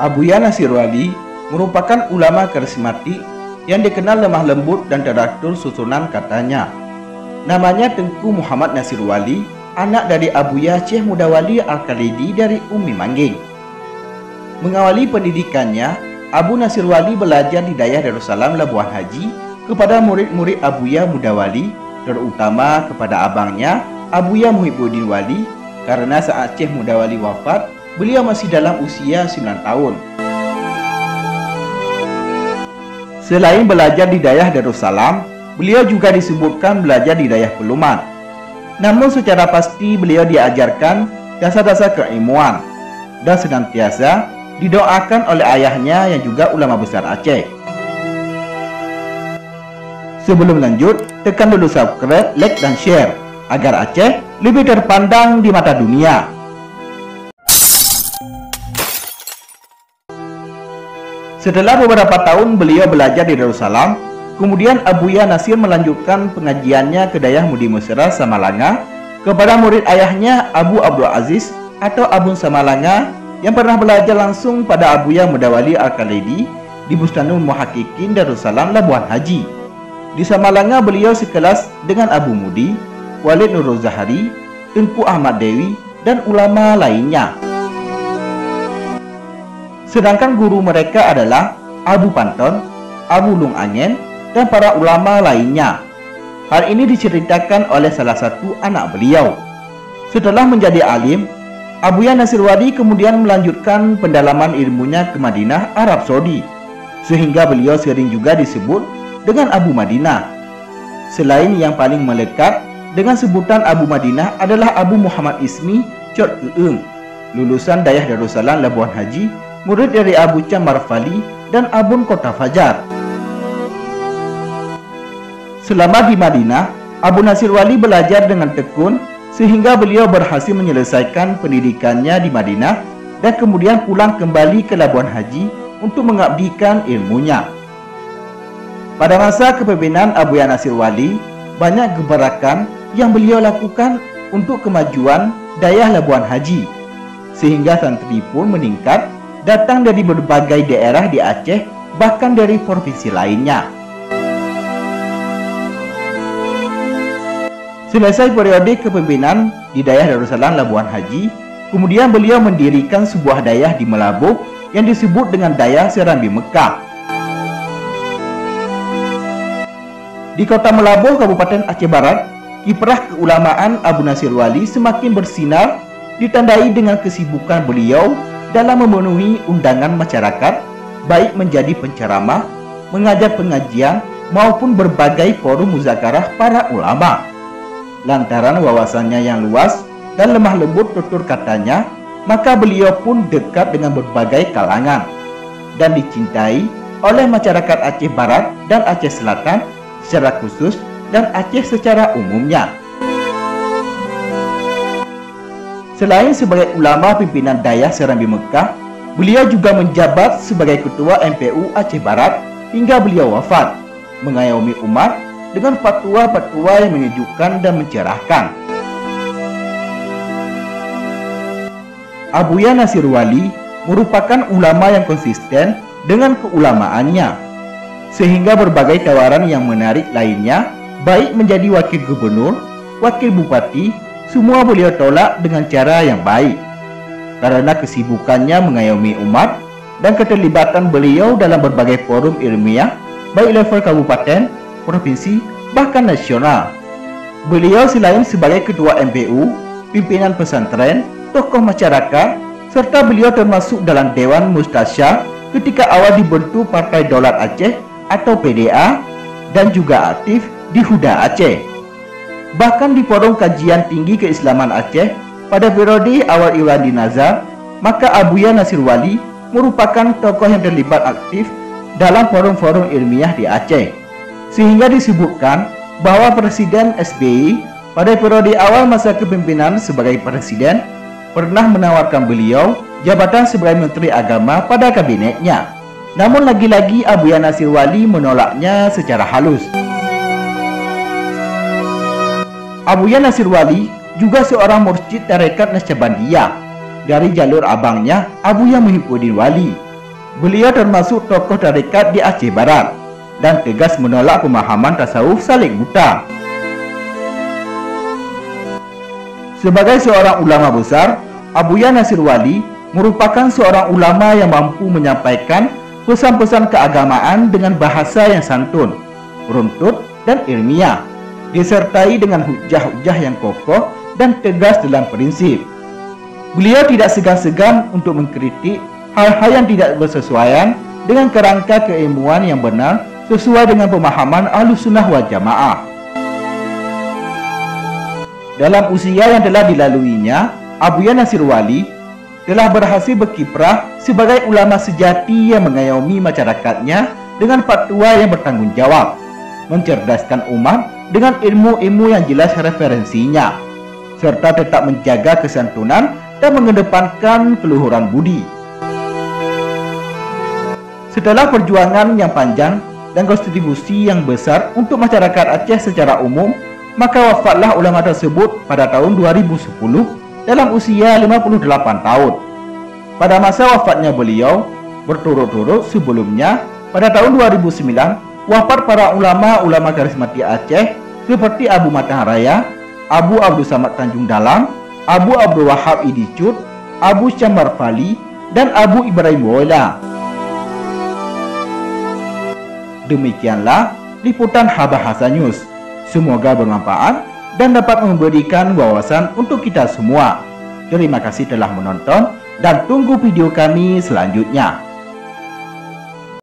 Abuya Nasir Wali merupakan ulama karismatik yang dikenal lemah lembut dan teratur susunan katanya. Namanya Tengku Muhammad Nasir Wali, anak dari Abuya Syekh Mudawali Al-Khalidi dari Umi Mangging. Mengawali pendidikannya, Abu Nasir Wali belajar di Dayah Darussalam Labuan Haji kepada murid-murid Abuya Mudawali, terutama kepada abangnya Abuya Muhibbuddin Wali, karena saat Syekh Mudawali wafat, beliau masih dalam usia 9 tahun. Selain belajar di Dayah Darussalam, beliau juga disebutkan belajar di Dayah Peluman. Namun secara pasti beliau diajarkan dasar-dasar keilmuan dan senantiasa didoakan oleh ayahnya yang juga ulama besar Aceh. Sebelum lanjut, tekan dulu subscribe, like, dan share agar Aceh lebih terpandang di mata dunia. Setelah beberapa tahun beliau belajar di Darussalam, kemudian Abuya Nasir melanjutkan pengajiannya ke Dayah Mudi Mesra Samalanga kepada murid ayahnya Abu Abdul Aziz atau Abun Samalanga yang pernah belajar langsung pada Abuya Mudawali Al-Khalidi di Bustanul Muhaqqiqin Darussalam Labuan Haji. Di Samalanga beliau sekelas dengan Abu Mudi, Walid Nurul Zahari, Tengku Ahmad Dewi, dan ulama lainnya. Sedangkan guru mereka adalah Abu Panton, Abu Lung Angen, dan para ulama lainnya. Hal ini diceritakan oleh salah satu anak beliau. Setelah menjadi alim, Abuya Nasir Wali kemudian melanjutkan pendalaman ilmunya ke Madinah, Arab Saudi, sehingga beliau sering juga disebut dengan Abu Madinah. Selain yang paling melekat dengan sebutan Abu Madinah adalah Abu Muhammad Ismi Cot Keung, lulusan Dayah Darussalam Labuan Haji, murid dari Abu Cham Marfali dan Abun Kota Fajar. Selama di Madinah, Abu Nasir Wali belajar dengan tekun sehingga beliau berhasil menyelesaikan pendidikannya di Madinah dan kemudian pulang kembali ke Labuan Haji untuk mengabdikan ilmunya. Pada masa kepemimpinan Abuya Nasir Wali, banyak gebrakan yang beliau lakukan untuk kemajuan Dayah Labuan Haji, sehingga santri pun meningkat, datang dari berbagai daerah di Aceh, bahkan dari provinsi lainnya. Selesai periode kepemimpinan di Dayah Darussalam Labuan Haji, kemudian beliau mendirikan sebuah dayah di Melabuh yang disebut dengan Dayah Serambi Mekah. Di kota Melabuh, Kabupaten Aceh Barat, kiprah keulamaan Abu Nasir Wali semakin bersinar, ditandai dengan kesibukan beliau dalam memenuhi undangan masyarakat, baik menjadi penceramah, mengajar pengajian, maupun berbagai forum muzakarah para ulama. Lantaran wawasannya yang luas dan lemah lembut tutur katanya, maka beliau pun dekat dengan berbagai kalangan dan dicintai oleh masyarakat Aceh Barat dan Aceh Selatan secara khusus dan Aceh secara umumnya. Selain sebagai ulama pimpinan Dayah Serambi Mekah, beliau juga menjabat sebagai Ketua MPU Aceh Barat hingga beliau wafat, mengayomi umat dengan fatwa-fatwa yang menyejukkan dan mencerahkan. Abuya Nasir Wali merupakan ulama yang konsisten dengan keulamaannya, sehingga berbagai tawaran yang menarik lainnya, baik menjadi wakil gubernur, wakil bupati, semua beliau tolak dengan cara yang baik. Karena kesibukannya mengayomi umat dan keterlibatan beliau dalam berbagai forum ilmiah, baik level kabupaten, provinsi, bahkan nasional. Beliau selain sebagai ketua MPU, pimpinan pesantren, tokoh masyarakat, serta beliau termasuk dalam Dewan Mustasyar ketika awal dibentuk Partai Daulat Aceh atau PDA, dan juga aktif di Huda Aceh. Bahkan di forum kajian tinggi keislaman Aceh pada periode awal Irwandi Nazar, maka Abuya Nasir Wali merupakan tokoh yang terlibat aktif dalam forum-forum ilmiah di Aceh, sehingga disebutkan bahwa Presiden SBY pada periode awal masa kepemimpinan sebagai presiden pernah menawarkan beliau jabatan sebagai Menteri Agama pada kabinetnya. Namun lagi-lagi Abuya Nasir Wali menolaknya secara halus. Abuya Nasir Wali juga seorang mursyid tarekat Naqsyabandiyah dari jalur abangnya Abuya Muhibbuddin Wali, Beliau termasuk tokoh tarekat di Aceh Barat dan tegas menolak pemahaman tasawuf salik buta. Sebagai seorang ulama besar, Abuya Nasir Wali merupakan seorang ulama yang mampu menyampaikan pesan-pesan keagamaan dengan bahasa yang santun, runtut, dan ilmiah, disertai dengan hujah-hujah yang kokoh dan tegas dalam prinsip. Beliau tidak segan-segan untuk mengkritik hal-hal yang tidak bersesuaian dengan kerangka keilmuan yang benar sesuai dengan pemahaman Ahlussunnah wal Jamaah. Dalam usia yang telah dilaluinya, Abuya Nasir Wali telah berhasil berkiprah sebagai ulama sejati yang mengayomi masyarakatnya dengan fatwa yang bertanggung jawab, mencerdaskan umat dengan ilmu-ilmu yang jelas referensinya, serta tetap menjaga kesantunan dan mengedepankan keluhuran budi. Setelah perjuangan yang panjang dan kontribusi yang besar untuk masyarakat Aceh secara umum, maka wafatlah ulama tersebut pada tahun 2010 dalam usia 58 tahun. Pada masa wafatnya beliau, berturut-turut sebelumnya, pada tahun 2009, wafat para ulama-ulama karismatik Aceh seperti Abu Matang Raya, Abu Abdul Samad Tanjung Dalam, Abu Abdul Wahab Idicut, Abu Syambar Fali, dan Abu Ibrahim Woyla. Demikianlah liputan Habahasa News. Semoga bermanfaat dan dapat memberikan wawasan untuk kita semua. Terima kasih telah menonton dan tunggu video kami selanjutnya.